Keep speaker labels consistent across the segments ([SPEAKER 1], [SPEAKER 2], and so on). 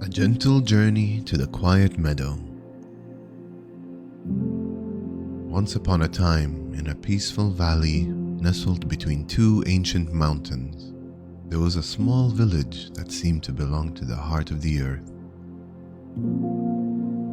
[SPEAKER 1] A gentle journey to the quiet meadow. Once upon a time, in a peaceful valley nestled between two ancient mountains, there was a small village that seemed to belong to the heart of the earth.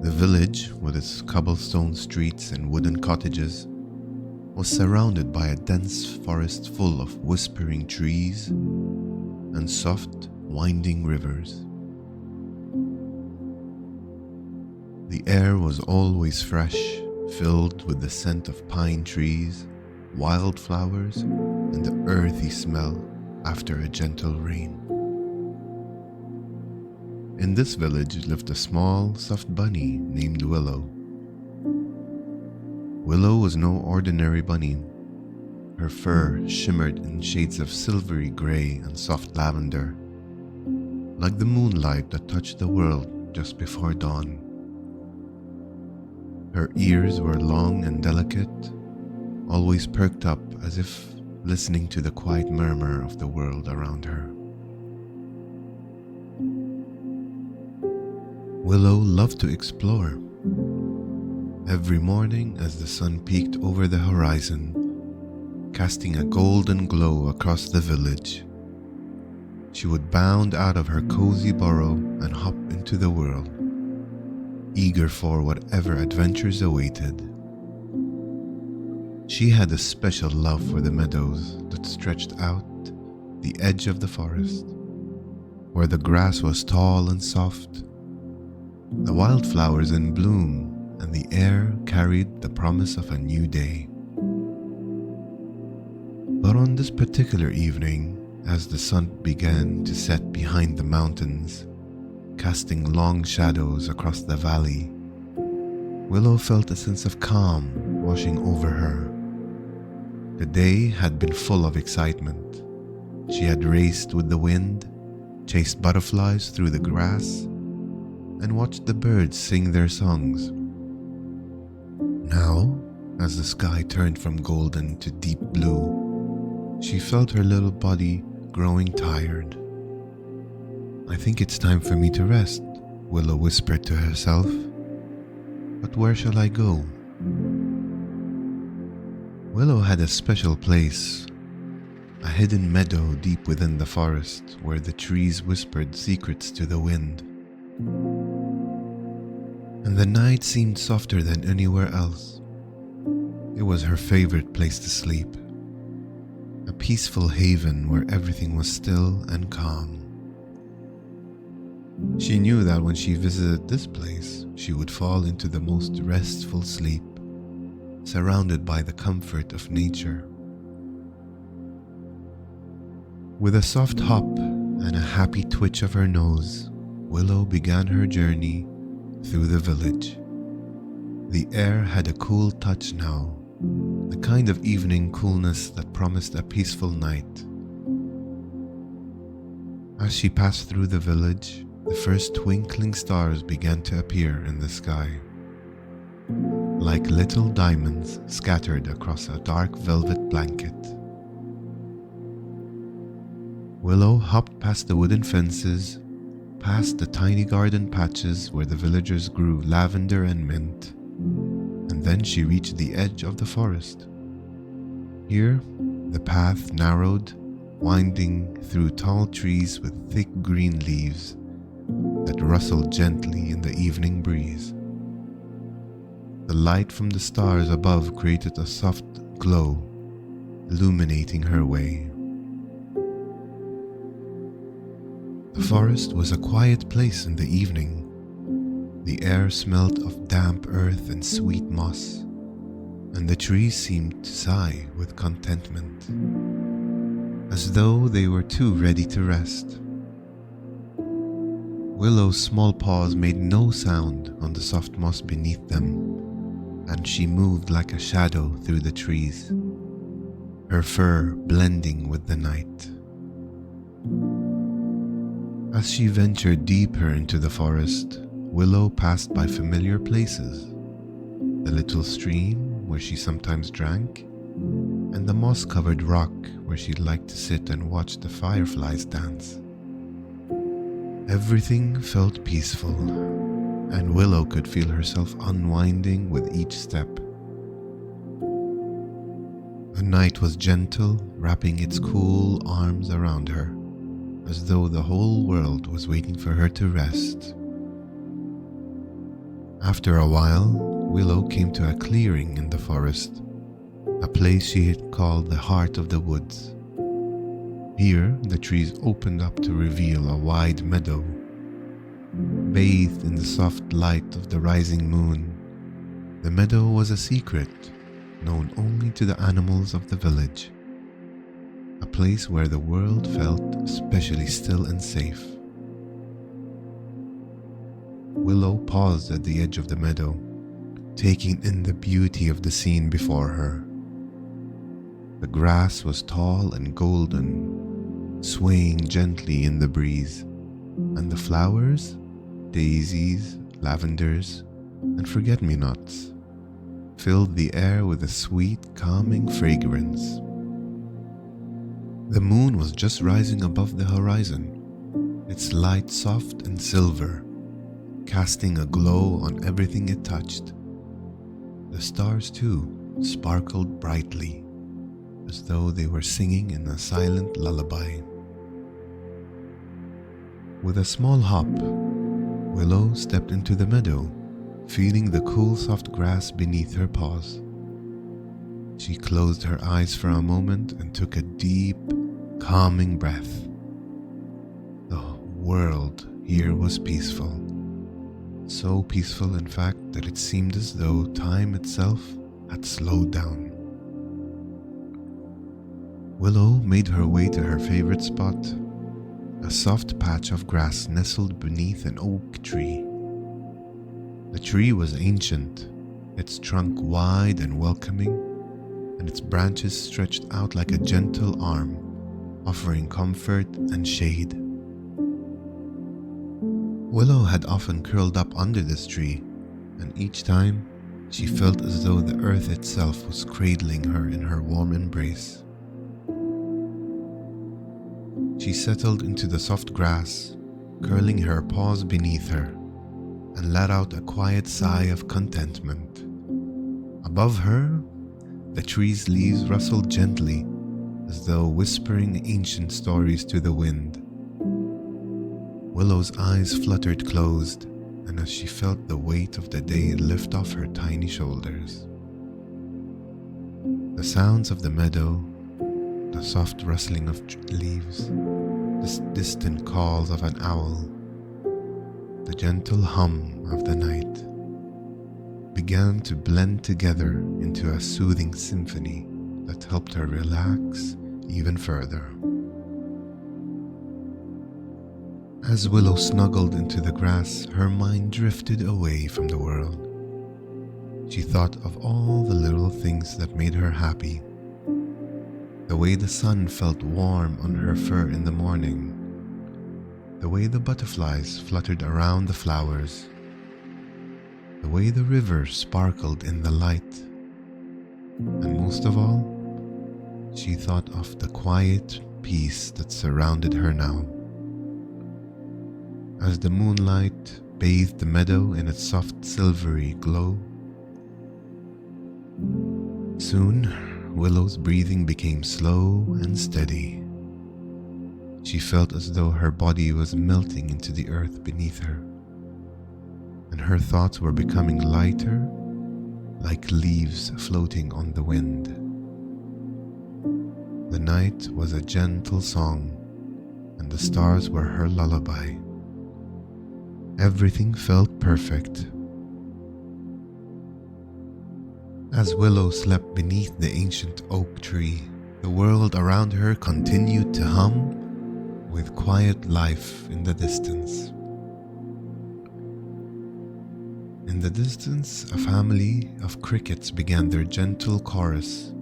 [SPEAKER 1] The village, with its cobblestone streets and wooden cottages, was surrounded by a dense forest full of whispering trees and soft, winding rivers. The air was always fresh, filled with the scent of pine trees, wildflowers, and the earthy smell after a gentle rain. In this village lived a small, soft bunny named Willow. Willow was no ordinary bunny. Her fur shimmered in shades of silvery gray and soft lavender, like the moonlight that touched the world just before dawn. Her ears were long and delicate, always perked up as if listening to the quiet murmur of the world around her. Willow loved to explore. Every morning as the sun peeked over the horizon, casting a golden glow across the village, she would bound out of her cozy burrow and hop into the world, eager for whatever adventures awaited. She had a special love for the meadows that stretched out the edge of the forest, where the grass was tall and soft, the wildflowers in bloom, and the air carried the promise of a new day. But on this particular evening, as the sun began to set behind the mountains, casting long shadows across the valley, Willow felt a sense of calm washing over her. The day had been full of excitement. She had raced with the wind, chased butterflies through the grass, and watched the birds sing their songs. Now, as the sky turned from golden to deep blue, she felt her little body growing tired. "I think it's time for me to rest," Willow whispered to herself. "But where shall I go?" Willow had a special place, a hidden meadow deep within the forest where the trees whispered secrets to the wind. And the night seemed softer than anywhere else. It was her favorite place to sleep, a peaceful haven where everything was still and calm. She knew that when she visited this place, she would fall into the most restful sleep, surrounded by the comfort of nature. With a soft hop and a happy twitch of her nose, Willow began her journey through the village. The air had a cool touch now, the kind of evening coolness that promised a peaceful night. As she passed through the village, the first twinkling stars began to appear in the sky, like little diamonds scattered across a dark velvet blanket. Willow hopped past the wooden fences, past the tiny garden patches where the villagers grew lavender and mint, and then she reached the edge of the forest. Here, the path narrowed, winding through tall trees with thick green leaves that rustled gently in the evening breeze. The light from the stars above created a soft glow, illuminating her way. The forest was a quiet place in the evening. The air smelled of damp earth and sweet moss, and the trees seemed to sigh with contentment, as though they were too ready to rest. Willow's small paws made no sound on the soft moss beneath them, and she moved like a shadow through the trees, her fur blending with the night. As she ventured deeper into the forest, Willow passed by familiar places, the little stream where she sometimes drank, and the moss-covered rock where she liked to sit and watch the fireflies dance. Everything felt peaceful, and Willow could feel herself unwinding with each step. The night was gentle, wrapping its cool arms around her, as though the whole world was waiting for her to rest. After a while, Willow came to a clearing in the forest, a place she had called the heart of the woods. Here, the trees opened up to reveal a wide meadow. Bathed in the soft light of the rising moon, the meadow was a secret known only to the animals of the village, a place where the world felt especially still and safe. Willow paused at the edge of the meadow, taking in the beauty of the scene before her. The grass was tall and golden, swaying gently in the breeze, and the flowers, daisies, lavenders, and forget-me-nots, filled the air with a sweet, calming fragrance. The moon was just rising above the horizon, its light soft and silver, casting a glow on everything it touched. The stars, too, sparkled brightly, as though they were singing in a silent lullaby. With a small hop, Willow stepped into the meadow, feeling the cool soft grass beneath her paws. She closed her eyes for a moment and took a deep, calming breath. The world here was peaceful. So peaceful, in fact, that it seemed as though time itself had slowed down. Willow made her way to her favorite spot, a soft patch of grass nestled beneath an oak tree. The tree was ancient, its trunk wide and welcoming, and its branches stretched out like a gentle arm, offering comfort and shade. Willow had often curled up under this tree, and each time she felt as though the earth itself was cradling her in her warm embrace. She settled into the soft grass, curling her paws beneath her, and let out a quiet sigh of contentment. Above her, the tree's leaves rustled gently, as though whispering ancient stories to the wind. Willow's eyes fluttered closed, and as she felt the weight of the day lift off her tiny shoulders. The sounds of the meadow, the soft rustling of leaves, the distant calls of an owl, the gentle hum of the night, began to blend together into a soothing symphony that helped her relax even further. As Willow snuggled into the grass, her mind drifted away from the world. She thought of all the little things that made her happy. The way the sun felt warm on her fur in the morning, the way the butterflies fluttered around the flowers, the way the river sparkled in the light, and most of all, she thought of the quiet peace that surrounded her now. As the moonlight bathed the meadow in its soft silvery glow, soon Willow's breathing became slow and steady. She felt as though her body was melting into the earth beneath her, and her thoughts were becoming lighter, like leaves floating on the wind. The night was a gentle song, and the stars were her lullaby. Everything felt perfect. As Willow slept beneath the ancient oak tree, the world around her continued to hum with quiet life in the distance. In the distance, a family of crickets began their gentle chorus,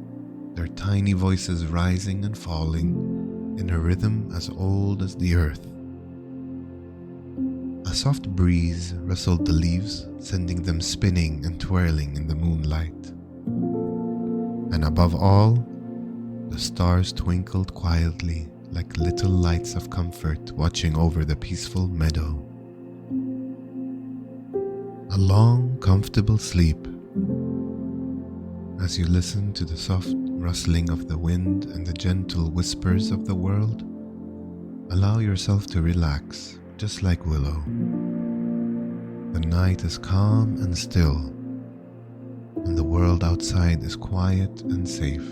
[SPEAKER 1] their tiny voices rising and falling in a rhythm as old as the earth. A soft breeze rustled the leaves, sending them spinning and twirling in the moonlight. And above all, the stars twinkled quietly like little lights of comfort watching over the peaceful meadow. A long, comfortable sleep as you listen to the soft rustling of the wind and the gentle whispers of the world. Allow yourself to relax, just like Willow. The night is calm and still, and the world outside is quiet and safe.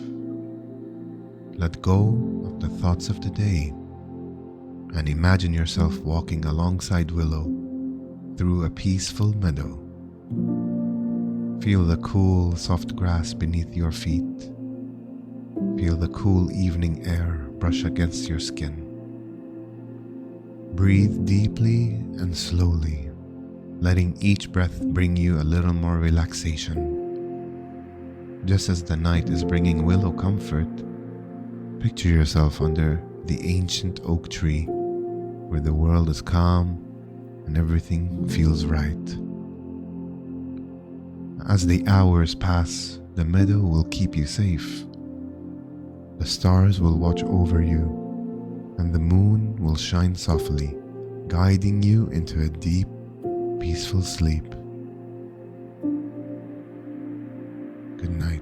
[SPEAKER 1] Let go of the thoughts of the day and imagine yourself walking alongside Willow through a peaceful meadow. Feel the cool, soft grass beneath your feet. Feel the cool evening air brush against your skin. Breathe deeply and slowly, letting each breath bring you a little more relaxation. Just as the night is bringing Willow comfort, picture yourself under the ancient oak tree where the world is calm and everything feels right. As the hours pass, the meadow will keep you safe. The stars will watch over you, and the moon will shine softly, guiding you into a deep, peaceful sleep. Good night.